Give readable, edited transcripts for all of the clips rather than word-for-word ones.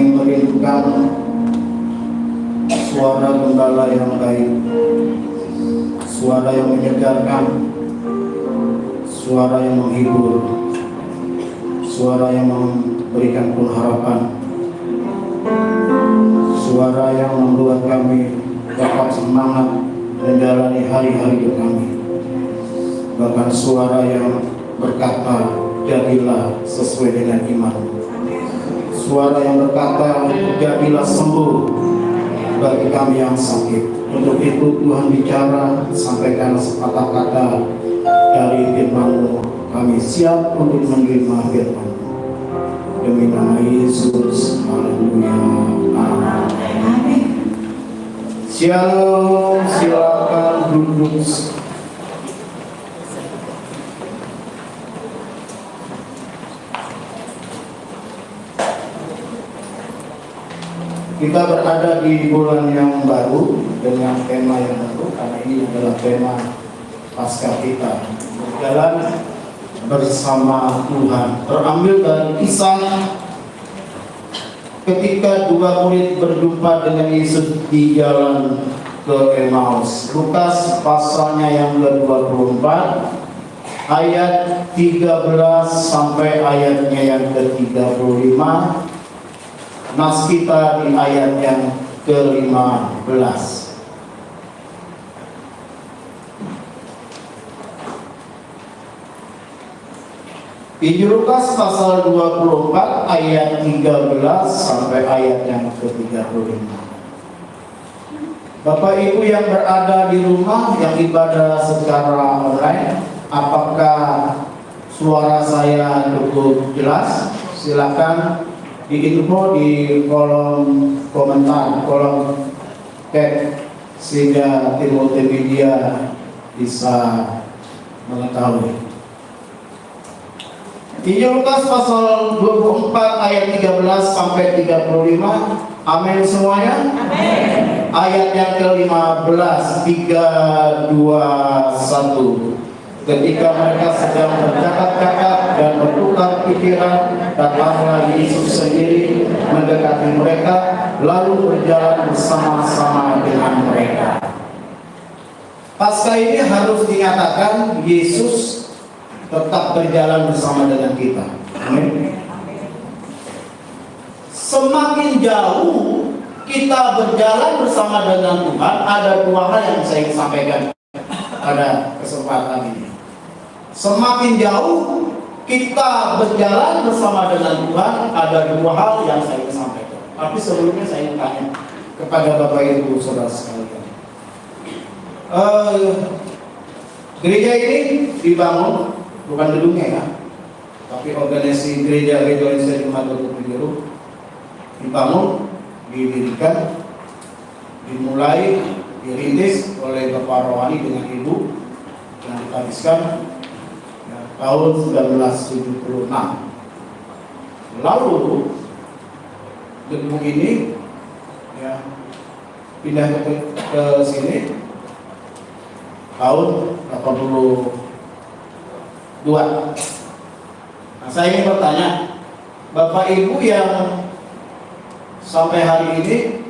Kami merindukan suara gembala yang baik, suara yang menyegarkan, suara yang menghibur, suara yang memberikan pengharapan, suara yang membuat kami dapat semangat menjalani hari-hari kami. Bahkan suara yang berkata, jadilah sesuai dengan iman. Suara yang berkata, jadilah sembuh bagi kami yang sakit. Untuk itu Tuhan bicara, sampaikan sepatah kata dari firman-Mu. Kami siap untuk menerima firman-Mu. Demi nama Yesus, haleluya, amin. Shalom, silakan duduk. Kita berada di bulan yang baru dengan tema yang baru, karena ini adalah tema Paskah kita, berjalan bersama Tuhan. Terambil dari kisah ketika dua murid berjumpa dengan Yesus di jalan ke Emmaus. Lukas pasalnya yang ke-24 ayat 13 sampai ayatnya yang ke-35. Nas kita di ayat yang ke-15. Injil Lukas pasal 24 ayat 13 sampai ayat yang ke-35. Bapak Ibu yang berada di rumah yang ibadah secara online, apakah suara saya cukup jelas? Silakan diinfo di kolom komentar, kolom chat, sehingga tim multimedia bisa mengetahui. Injil Lukas pasal 24 ayat 13 sampai 35. Amin semuanya. Amin. Ayat yang ke-15, 3, 2, 1. Ketika mereka sedang bercakap-cakap dan bertukar pikiran, datanglah Yesus sendiri mendekati mereka, lalu berjalan bersama-sama dengan mereka. Paskah ini harus dinyatakan Yesus tetap berjalan bersama dengan kita. Amin. Semakin jauh kita berjalan bersama dengan Tuhan, ada dua hal yang saya ingin sampaikan pada kesempatan ini. Semakin jauh kita berjalan bersama dengan Tuhan, ada dua hal yang saya ingin sampaikan. Tapi sebelumnya saya ingin tanya kepada Bapak Ibu Saudara sekalian. Gereja ini dibangun, bukan gedungnya ya, tapi organisasi gereja-gereja Indonesia di Madura Biru dibangun, didirikan, dimulai, dirintis oleh Bapak Rohani dengan Ibu yang ditabiskan ya, tahun 1976. Lalu gedung ini ya, pindah ke sini tahun 82. Nah, saya ingin bertanya, Bapak Ibu yang sampai hari ini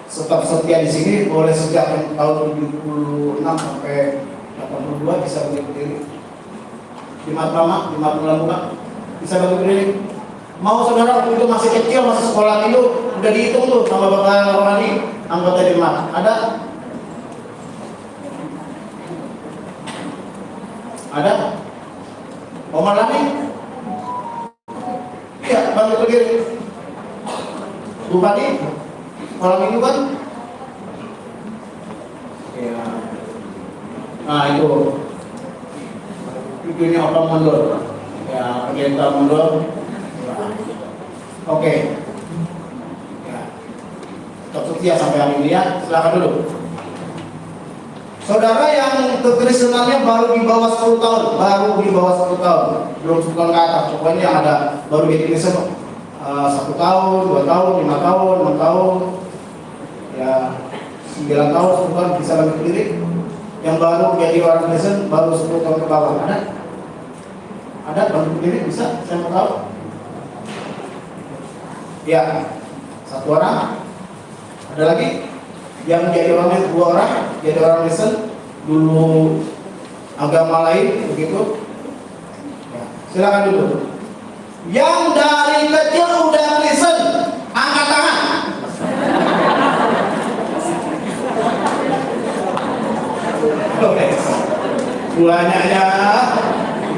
tetap setia di sini, boleh sejak tahun 76 sampai 82 bisa berdiri. Di Matraman, di Matraman bisa berdiri. Mau saudara waktu itu masih kecil, masih sekolah itu udah dihitung tuh sama Bapak Rohani, anggota jemaat. Ada? Ada? Omar Lani? Iya, bantu berdiri. Bupati? Malam minggu kan? Ya. Nah itu ini orang mundur. Ya, pendeta mundur. Oke. Ya. Tetap setia sampai hari ini ya. Silakan dulu. Saudara yang kekristenannya baru di bawah 10 tahun, belum 10 tahun ke atas, pokoknya yang ada baru di Kristen 1 tahun, 2 tahun, 5 tahun, 6 tahun, ya 9 tahun, 10 tahun bisa lebih berdiri. Yang baru jadi orang Kristen baru 10 tahun ke bawah, ada? Ada bantu berdiri bisa? Saya mau tahu. Ya, Satu orang. Ada lagi yang jadi orang, dua orang, jadi orang Kristen dulu agama lain begitu. Ya, silakan dulu. Yang dari kecil udah Kristen, angkat tangan. Banyaknya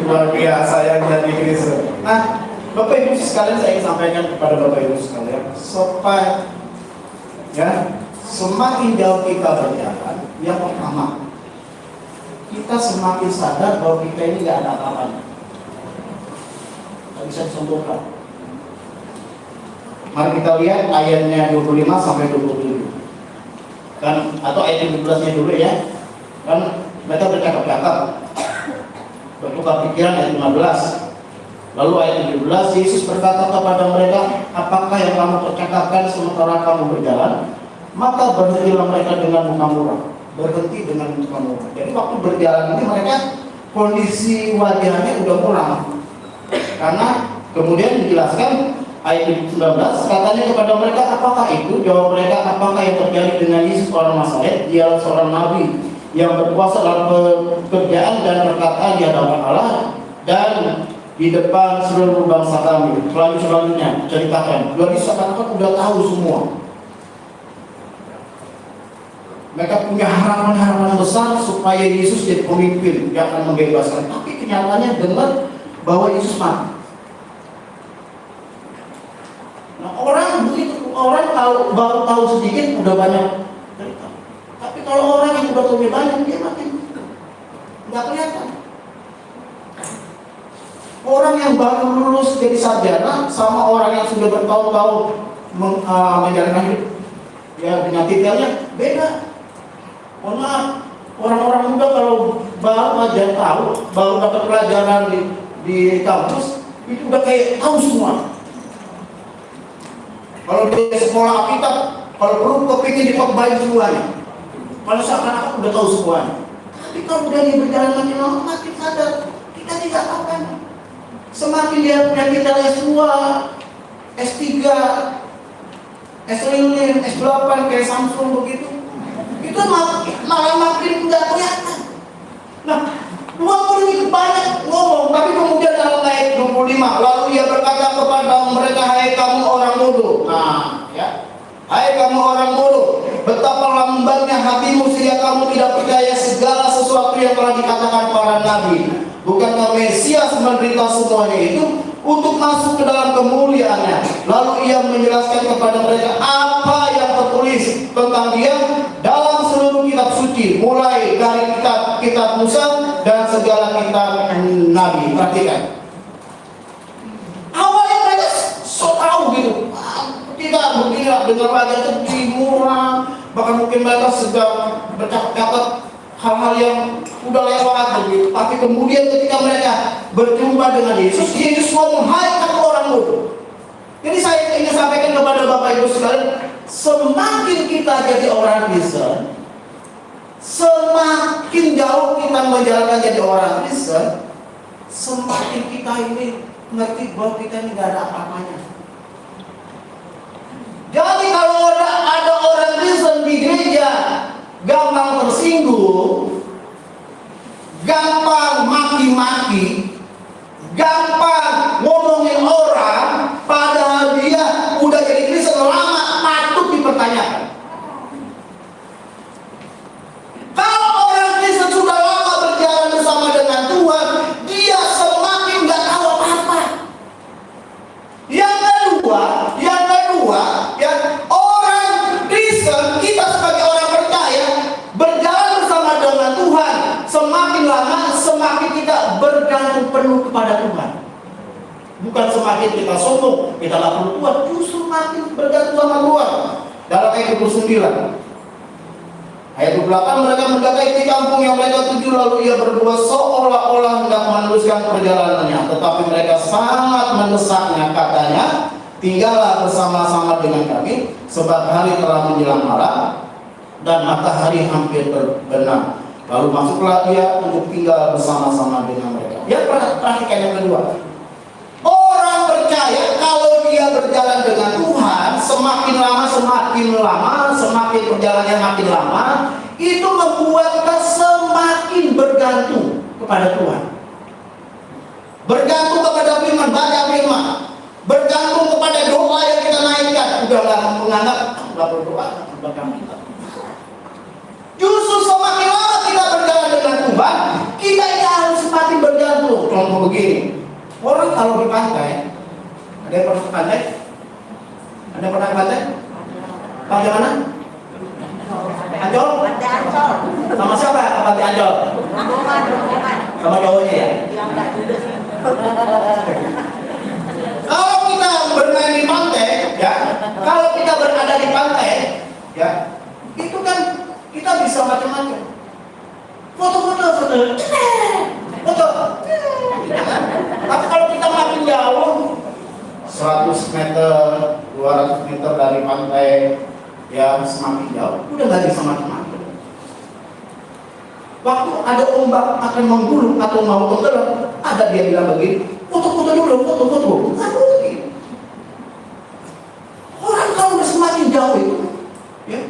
luar biasa yang jadi Kristen. Nah, Bapak Ibu sekalian, saya ingin sampaikan kepada Bapak Ibu sekalian, supaya ya semakin jauh kita berjalan, yang pertama kita semakin sadar bahwa kita ini nggak ada apa-apanya, nggak bisa disombongkan. Mari kita lihat ayatnya 25 sampai 27 kan, atau ayat 17-nya dulu ya. Kan mereka bercakap-cakap, bertukar pikiran. Ayat 15. Lalu ayat 17, Yesus berkata kepada mereka, apakah yang kamu percakapkan sementara kamu berjalan? Maka berhentilah mereka dengan muka murah. Berhenti dengan muka murah. Jadi waktu berjalan ini mereka kondisi wajahnya udah muram. Karena kemudian dijelaskan ayat 19, katanya kepada mereka, apakah itu? Jawab mereka, apakah yang terjadi dengan Yesus orang Nazaret? Dia seorang nabi yang berkuasa dalam pekerjaan dan perkataan di hadapan Allah dan di depan seluruh bangsa kami. Selanjutnya ceritakan. Jadi seakan-akan udah tahu semua. Mereka punya harapan-harapan besar supaya Yesus jadi pemimpin yang akan membebaskan. Tapi kenyataannya dengar bahwa Yesus mati. Nah, orang begitu, orang baru tahu sedikit udah banyak cerita. Tapi kalau orang yang udah tahu banyak, dia makin nggak kelihatan. Orang yang baru lulus jadi sarjana sama orang yang sudah bertahun-tahun menjalankan hidup, ya dengan titelnya beda. Mohon maaf, orang-orang muda kalau baru aja tahu, baru dapat pelajaran di kampus, itu udah kayak tahu semua. Kalau di sekolah Alkitab, kalau perlu kepingin dipakbain semuanya. Kalau seakan-akan udah tahu semuanya. Tapi kalau udah berjalan makin lama, makin sadar kita tidak tahu kan. Semakin dia punya kita S2, S3, S5, S8 kayak Samsung begitu, itu malah makin nggak kelihatan. Nah, 20 banyak ngomong, tapi kemudian dalam ayat 25, lalu ia berkata kepada mereka, hai kamu orang bodoh. Nah, ya, hai kamu orang bodoh, betapa lambatnya hatimu sehingga kamu tidak percaya segala sesuatu yang telah dikatakan para nabi. Bukankah Mesias menderita semuanya itu untuk masuk ke dalam kemuliaannya? Lalu ia menjelaskan kepada mereka apa yang tertulis tentang dia dalam seluruh kitab suci, mulai dari kitab Musa dan segala kitab nabi. Perhatikan. Awalnya mereka so tahu gitu. Kita begini dengar wajah sedih, murah, bahkan mungkin mereka sedang bercakap-cakap hal-hal yang udah lewat begitu. Tapi kemudian ketika mereka berjumpa dengan Yesus, Yesus ngomong, hai kamu orang bodoh. Jadi saya ingin sampaikan kepada Bapak Ibu sekalian, semakin kita jadi orang Kristen, semakin jauh kita menjalankan jadi orang Kristen, semakin kita ini ngerti bahwa kita ini gak ada apa-apanya. Jadi kalau ada orang Kristen di gereja gampang tersinggung, gampang maki-maki, gampang ngomongin orang, padahal dia udah jadi Kristen lama, patut dipertanyakan. Kalau orang Kristen sudah lama berjalan bersama dengan Tuhan, dia semakin gak tahu apa-apa. Yang kedua, ya, orang Kristen, kita sebagai orang percaya, berjalan bersama dengan Tuhan, semakin lama semakin kita bergantung penuh kepada Tuhan. Bukan semakin kita sombong, kita gak perlu Tuhan, justru makin bergantung sama Tuhan. Dalam ayat 29, ayat 28, mereka mendekati kampung yang mereka tuju, lalu ia berdua seolah-olah hendak meneruskan perjalanannya, tetapi mereka sangat mendesaknya, katanya, tinggallah bersama-sama dengan kami, sebab hari telah menjelang malam dan matahari hampir terbenam. Lalu masuklah dia untuk tinggal bersama-sama dengan mereka. Ya, perhatikan yang kedua. Orang percaya kalau dia dia berjalan dengan Tuhan, semakin lama, semakin perjalanannya makin lama, itu membuat kita semakin bergantung kepada Tuhan. Bergantung kepada firman, baca firman. Bergantung kepada doa yang kita naikkan. Udahlah menganggap nggak berdoa, belakang kita. Justru semakin lama kita berjalan dengan Tuhan, kita harus semakin bergantung. Contoh begini, orang kalau di pantai, ada yang pernah ke pantai? Ada yang pernah ke pantai? Pantai mana? Ancol? Sama siapa ke pantai Ancol? Sama cowoknya ya? Kalau kita bermain di pantai, ya, kalau kita berada di pantai, ya, itu kan kita bisa macam-macam. Foto. Tapi kalau kita makin jauh, 100 meter, 200 meter dari pantai, ya semakin jauh, udah nggak bisa macam-macam. Waktu ada ombak akan menggulung atau mau tenggelam, ada dia bilang begini, foto dulu. Orang kalau udah semakin jauh itu, ya,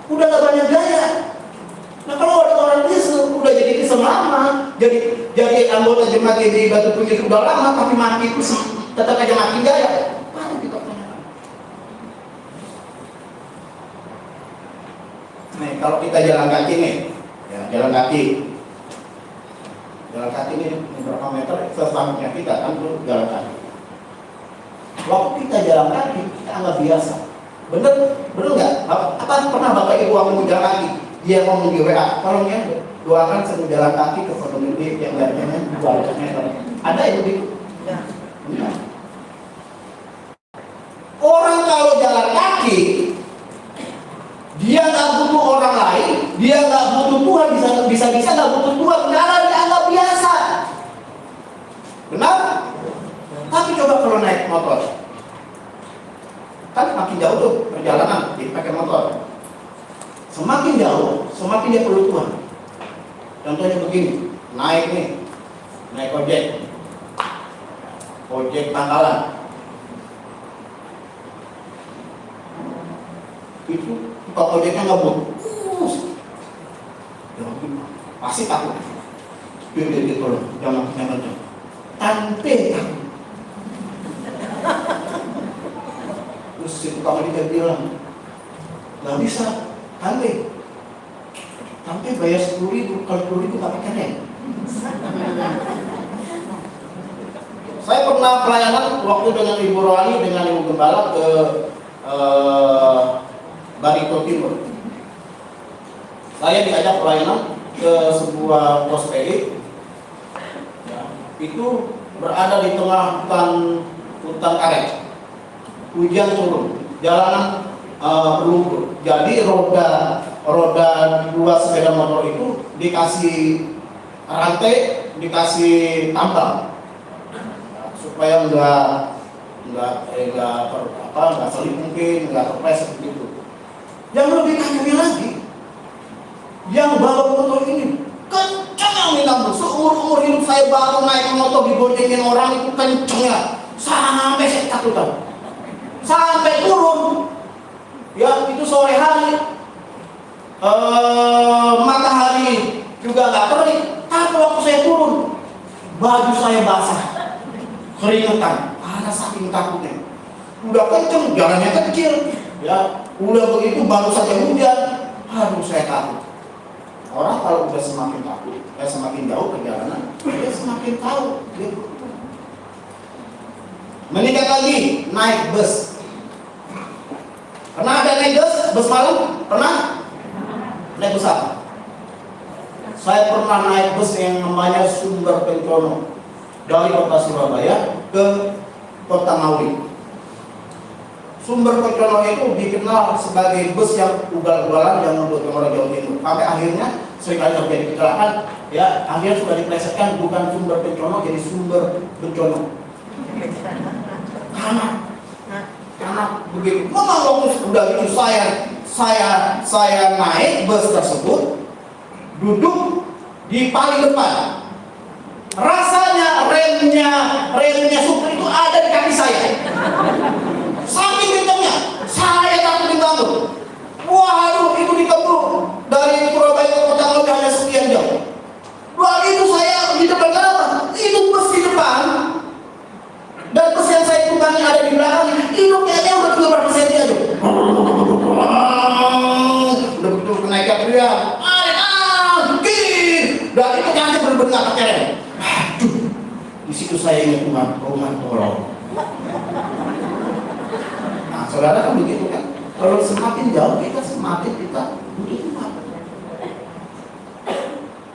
udah gak banyak gaya. Nah kalau ada orang udah jadi Kristen lama, jadi anggota jemaat di Batu Putih udah lama, tapi mati itu tetap aja makin gaya. Baru kita punya. Nih kalau kita jalan kaki nih, ya jalan kaki ini berapa meter sesamanya kita kan tuh jalan kaki. Waktu kita jalan kaki kita anggap biasa. Bener nggak? Apa pernah bapak ibu mau jalan kaki? Dia ngomong di WA, kalau dia doakan saya jalan kaki ke Pondok Gede yang jaraknya 200 meter. Ada yang begitu? Ya. Orang kalau jalan kaki, dia nggak butuh orang lain, dia nggak butuh Tuhan, bisa nggak butuh Tuhan karena dianggap biasa. Benar? Tapi coba kalau naik motor, kan makin jauh tuh perjalanan dipakai motor. Semakin jauh, semakin dia perlu Tuhan. Contohnya begini, naik ojek pangkalan. Itu tukang ojeknya ngebut, pasti takut. Dia tolong, jangan. Tante takut. Terus si tukang ojek bilang, nggak bisa. Tante bayar 10.000, kalau 10.000 gak pakai rem. Saya pernah pelayanan waktu dengan Ibu Rohani, dengan Ibu Gembala ke Barito Timur. Saya diajak pelayanan ke sebuah pos PI, ya, itu berada di tengah hutan karet. Hujan turun, jalanan berlumpur. Jadi roda dua sepeda motor itu dikasih rantai, dikasih tambang supaya nggak selip mungkin, nggak terpleset begitu. Yang lebih kacaunya lagi, yang bawa motor ini kencang minum. Seumur hidup saya baru naik motor diboncengin orang itu kencangnya sampai saya takut sampai turun. Ya itu sore hari, matahari juga nggak terik. Tapi waktu saya turun, baju saya basah, keringetan, karena saking takutnya. Udah kenceng, jalannya kecil, ya. Udah begitu baru saja hujan, aduh saya takut. Orang kalau udah semakin takut, semakin jauh perjalanan, dia semakin tahu. Meningkat lagi, naik bus. Pernah ada naik bus malam? Pernah? Naik bus apa? Saya pernah naik bus yang namanya Sumber Pencono dari kota Surabaya ke kota Ngawi. Sumber Pencono itu dikenal sebagai bus yang ugal-ugalan yang membuat orang Jawa Timur. Sampai akhirnya seringkali terjadi kecelakaan, ya akhirnya sudah diplesetkan bukan Sumber Pencono jadi Sumber Bencono. Karena begitu, memang waktu udah gitu saya naik bus tersebut, duduk di paling depan. Rasanya rem remnya supir itu ada di kaki saya. Saking kencangnya, saya takut diganggu. Waduh, itu ditempuh dari Surabaya ke Kota Ngawi hanya sekian jam. Begitu saya di depan, kenapa? Itu bus di depan dan bus yang saya tumpangi ada di belakang. Itu kayaknya udah 30 senti aja. Udah betul kenaikan dia. Dan itu jangan benar-benar keren. Aduh, di situ saya ingat rumah tolong. Nah, saudara kan begitu kan? Kalau semakin jauh semakin kita butuh Tuhan.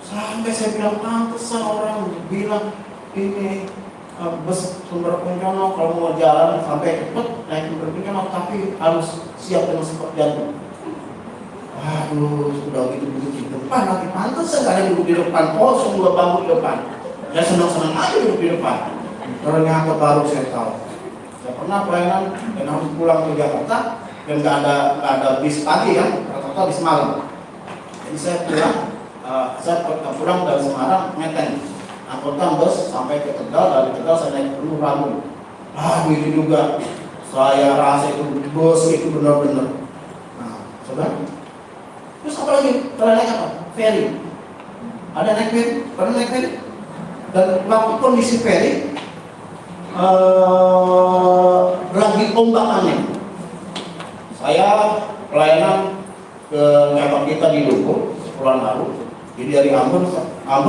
Sampai saya bilang, pantesan orang bilang ini bus Sumber Penjono kalau mau jalan sampai cepat naik Sumber Penjono, tapi harus siap dengan support jantung. Aduh, sudah gitu duduk di depan lagi, pantesan gak ada duduk di depan, kosong dua bangku di depan. Ya senang-senang aja duduk di depan. Ternyata baru saya tahu. Saya pernah pelayanan dan harus pulang ke Jakarta. Dan nggak ada bis pagi kan, rata-rata bis malam. Jadi saya pulang dari Semarang Menteng, angkutan bus sampai ke Tegal, dari Tegal saya naik dulu Ragu. Itu juga saya rasa itu bus itu benar-benar. Nah, saudara, terus apa lagi? Kalau naik apa? Ferry. Ada naik ferry? Pernah naik ferry? Dan waktu kondisi ferry lagi ombak aneh. Saya pelayanan ke cabang kita di Lumpur, Kepulauan Baru. Jadi dari Ambon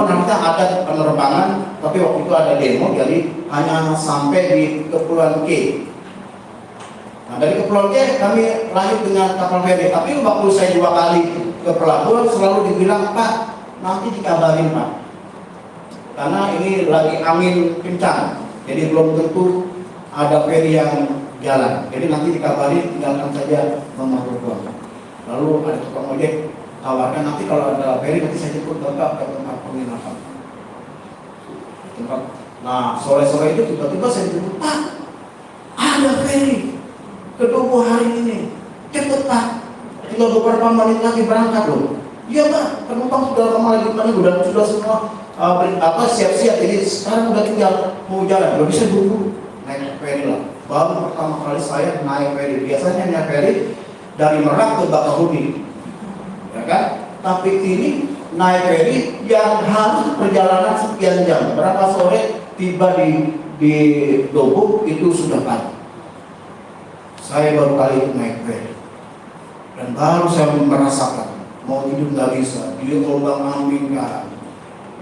nanti ada penerbangan, tapi waktu itu ada demo, jadi hanya sampai di Kepulauan K. Nah, dari Kepulauan K kami lanjut dengan kapal feri. Tapi waktu saya 2 kali ke pelabuhan selalu dibilang, Pak, nanti dikabarin Pak. Karena ini lagi angin kencang, jadi belum tentu ada feri yang jalan. Jadi nanti dikabari, tinggalkan saja nomor doang. Lalu ada tukang ojek tawarkan, nanti kalau ada ferry nanti saya jemput Bapak ke tempat penginapan. Nah, sore-sore itu tiba-tiba saya jemput, Pak, ada ferry kedua hari ini, cepet Pak, tinggal beberapa menit lagi berangkat loh. Iya Pak, penumpang sudah lama lagi sudah semua siap-siap, jadi sekarang udah tinggal mau jalan, udah bisa buru-buru naik ferry lah. Baru pertama kali saya naik ferry. Biasanya naik ferry dari Merak ke Bakahuni, ya kan? Tapi ini naik ferry yang harus perjalanan sekian jam. Berapa sore tiba di Dobuk itu sudah pagi. Saya baru kali naik ferry dan baru saya merasakan mau hidup nggak bisa. Dia gelombang angin kan,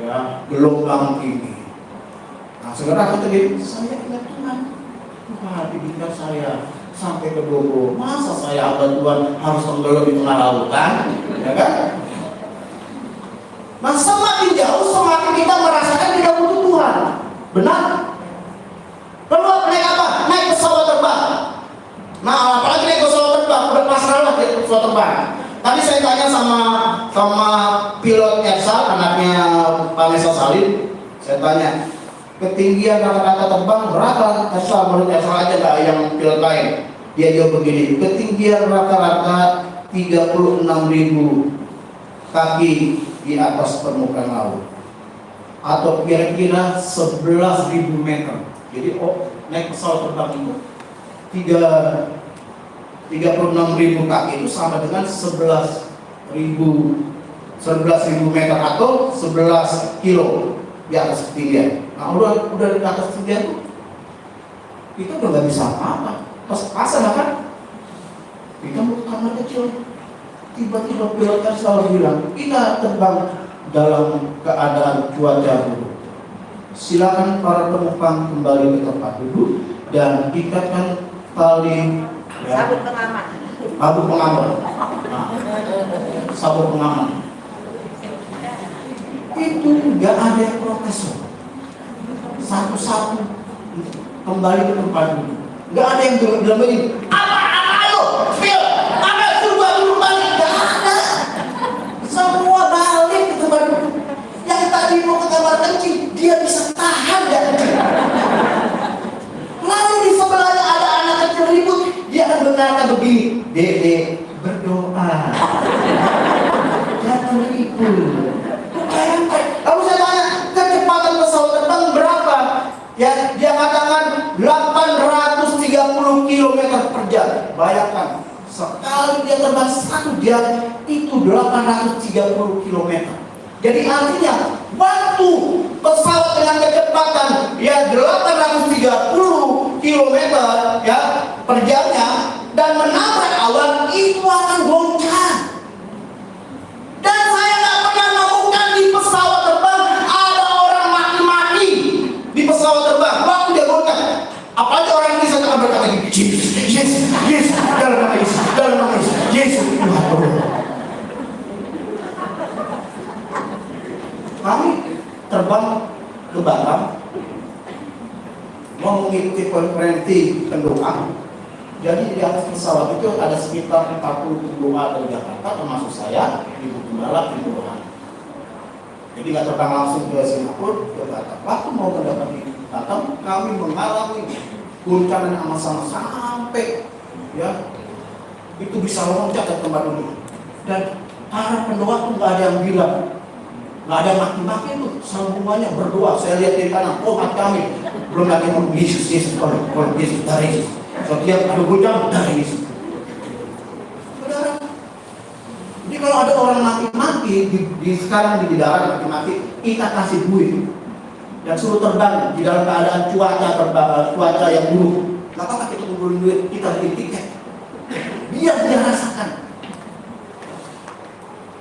ya gelombang tinggi. Nah, sekarang kata dia, saya ingat Tuhan. Wah, dibilang saya sampai ke Bogor, masa saya hamba Tuhan harus tenggelam di tengah lautan, ya kan? Nah, semakin jauh semakin kita merasakan tidak butuh Tuhan, benar? Lalu naik apa? Naik pesawat terbang. Nah, apalagi naik pesawat terbang, udah pasrah lah naik pesawat terbang. Tadi saya tanya sama pilot Ersal, anaknya Pak Nesa Salim, saya tanya, ketinggian rata-rata terbang berapa? Asal menurut Asal aja nggak yang pilot lain. Dia jawab begini, ketinggian rata-rata 36.000 kaki di atas permukaan laut, atau kira-kira 11.000 meter. Jadi naik pesawat terbang itu 36.000 kaki itu sama dengan 11.000 meter atau 11 kilo di atas ketinggian. Nah, udah di atas ketinggian itu udah nggak bisa apa-apa. Pas-pasan kan? Kita mau kamar kecil. Tiba-tiba pilot selalu bilang, kita terbang dalam keadaan cuaca buruk. Silakan para penumpang kembali ke tempat duduk dan ikatkan tali sabuk pengaman. Sabuk pengaman. Nah, sabuk pengaman. Itu nggak ada yang protes. Satu-satu kembali ke tempat duduk. Nggak ada yang bilang begini, ayo, spill, suruh dulu balik. Nggak ada. Semua balik ke tempat duduk. Yang tadi mau ke kamar kencing, dia bisa tahan dan lalu di sebelahnya ada anak kecil ribut, dia akan berkata begini, Dede berdoa, jangan ribut. Lalu saya tanya, kecepatan pesawat terbang berapa? Ya, dia katakan 830 km per jam. Bayangkan, sekali dia terbang satu jam itu 830 km. Jadi artinya waktu pesawat dengan kecepatan ya 830 km ya per jamnya dan menabrak awan, itu akan goncang. Dan saya nggak pernah menemukan di pesawat terbang ada orang mati-mati di pesawat terbang waktu dia goncang. Apalagi orang Indonesia akan berkata Yesus, Yesus, Yesus, dalam nama Yesus, dalam nama Yesus, Yesus. Kami terbang ke Batam mau mengikuti konferensi pendoa. Jadi di atas pesawat itu ada sekitar 40 pendoa dari Jakarta, termasuk saya, Ibu Gembala, Ibu Rohani. Jadi nggak terbang langsung ke Singapura, ke Batam. Waktu mau mendapat di Batam, kami mengalami guncangan yang sama sampai ya itu bisa loncat ke tempat duduk. Dan para pendoa itu nggak ada yang bilang, nggak ada maki-maki itu, sambungannya berdoa. Saya lihat di kanan, oh hati kami belum lagi ngomong Yesus, Yesus, kalau Yesus dari Yesus. Setiap ada goncang dari Yesus. Saudara, jadi kalau ada orang mati-mati di sekarang di darat mati-mati, kita kasih duit dan suruh terbang di dalam keadaan cuaca yang buruk. Nggak apa-apa kita kumpulin duit, kita beli tiket. Biar dia rasakan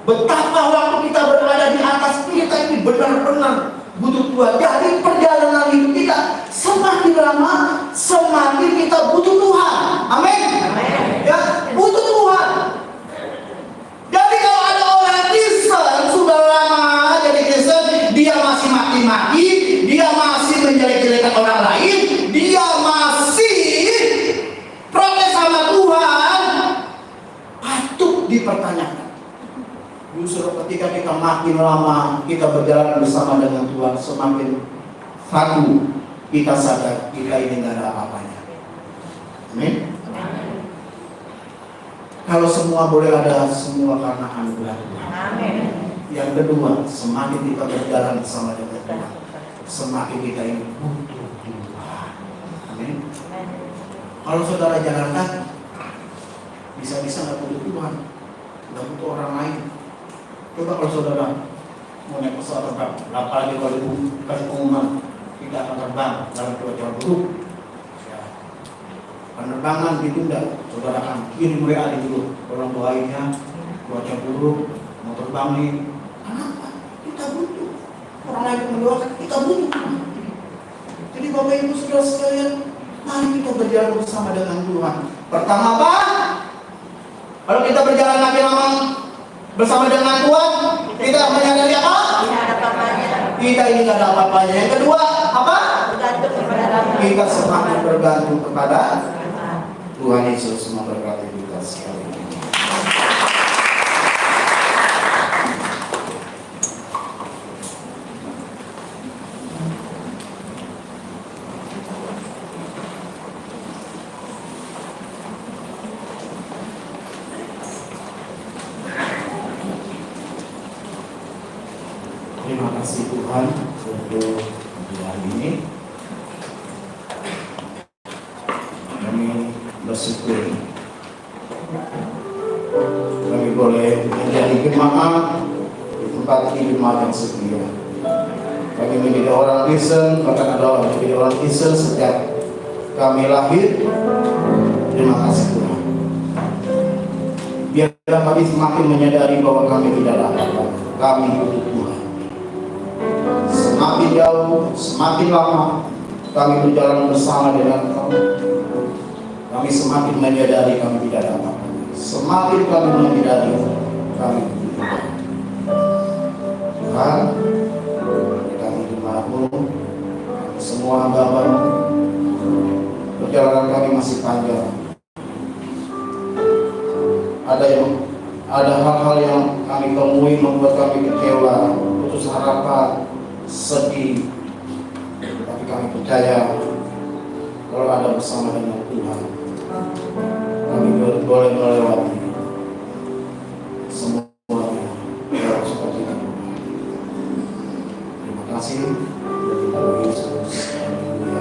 betapa waktu kita berada di atas kita ini benar-benar butuh Tuhan. Jadi perjalanan hidup kita semakin lama semakin kita butuh Tuhan. Amin. Ya, butuh Tuhan. Jadi kalau ada orang Kristen sudah lama jadi Kristen, dia masih maki-maki, dia masih menjelek-jelekan orang lain, dia masih protes sama Tuhan, patut dipertanyakan. Justru ketika kita makin lama kita berjalan bersama dengan Tuhan, semakin satu kita sadar kita ini tidak ada apa-apanya. Amin. Kalau semua boleh ada, semua karena anugerah Tuhan. Amin. Yang kedua, semakin kita berjalan bersama dengan Tuhan, semakin kita ini butuh Tuhan. Amin. Kalau saudara jalan kaki, bisa-bisa nggak butuh Tuhan, nggak butuh orang lain. Coba kalau saudara mau naik pesawat terbang, apalagi kalau kasih pengumuman kita akan terbang dalam cuaca buruk, ya, penerbangan ditunda, saudara akan kirim WA dulu, tolong doainnya, cuaca buruk, mau terbang nih. Kenapa? Kita butuh orang lain mendoakan, kita butuh. Jadi Bapak Ibu Saudara sekalian, mari kita berjalan bersama dengan Tuhan. Pertama apa? Kalau kita berjalan makin lama bersama dengan Tuhan, kita menyadari apa? Kita ini tidak ada apa-apanya. Yang kedua, apa? Kita semakin bergantung kepada Tuhan Yesus. Memberkati kita sekali. Terima kasih Tuhan untuk hari ini. Kami bersyukur kami boleh menjadi jemaat di tempat ini, jemaat yang setia. Kami menjadi orang Kristen, bahkan ada menjadi orang Kristen sejak kami lahir. Terima kasih Tuhan. Biarlah kami semakin menyadari bahwa kami tidak ada apa-apa. Kami butuh Tuhan. Semakin jauh, semakin lama kami berjalan bersama dengan kamu, kami semakin menyadari kami tidak ada apa-apa. Semakin kami menyadari kami butuh Tuhan. Kami jemaat-Mu, semua hamba-Mu, perjalanan kami masih panjang. Ada hal-hal yang kami temui membuat kami kecewa, putus harapan, sedih, tapi kami percaya kalau ada bersama dengan Tuhan, kami boleh melewati semuanya dalam sukacita. Terima kasih. Terima kasih.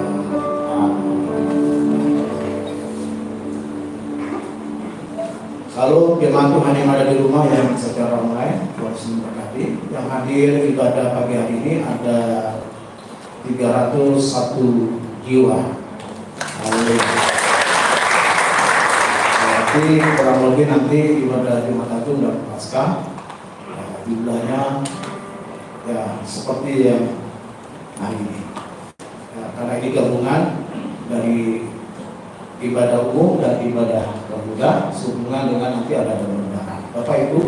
jemaat Tuhan yang ada di rumah yang secara online, Tuhan memberkati. Yang hadir ibadah pagi hari ini ada 301 jiwa. Berarti kurang lebih nanti ibadah Jumat Agung dan Paskah jumlahnya ya seperti yang hari ini. Ya, karena ini gabungan dari ibadah umum dan ibadah pemuda sehubungan dengan nanti ada donor darah. Bapak Ibu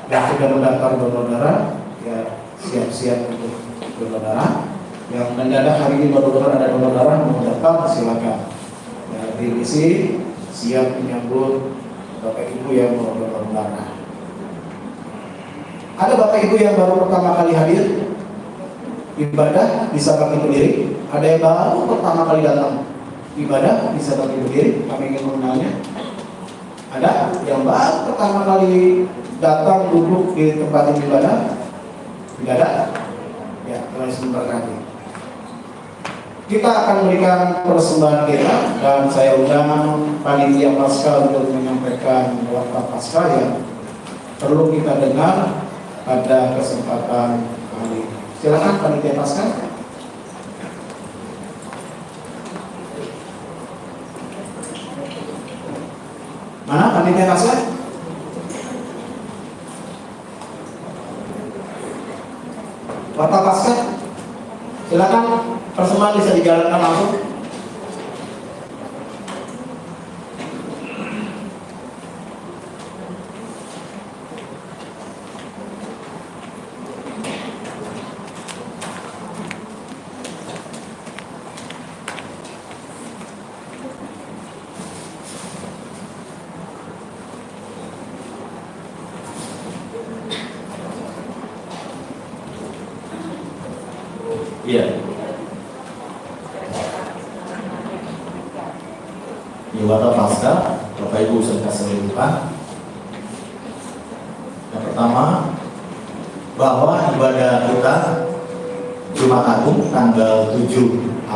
yang sudah mendaftar donor darah ya siap-siap untuk donor darah. Yang mendadak hari ini baru ada donor darah mau daftar silakan. Ya, diisi siap menyambut Bapak Ibu yang mau donor darah. Ada Bapak Ibu yang baru pertama kali hadir ibadah bisa bangkit berdiri. Ada yang baru pertama kali datang ibadah bisa bangkit berdiri. Kami ingin mengenalnya. Ada yang baru pertama kali datang duduk di tempat ibadah. Tidak ada? Ya, Tuhan Yesus memberkati. Kita akan memberikan persembahan kita dan saya undang panitia Paskah untuk menyampaikan warta Paskah yang perlu kita dengar pada kesempatan kali ini. Silakan panitia Paskah. Mana panitia Paskah? Warta Paskah. Silakan persembahan bisa dijalankan langsung. Iya. Di warta Paskah, Bapak Ibu serta seluruhan. Yang pertama, bahwa ibadah kita Jumat Agung tanggal 7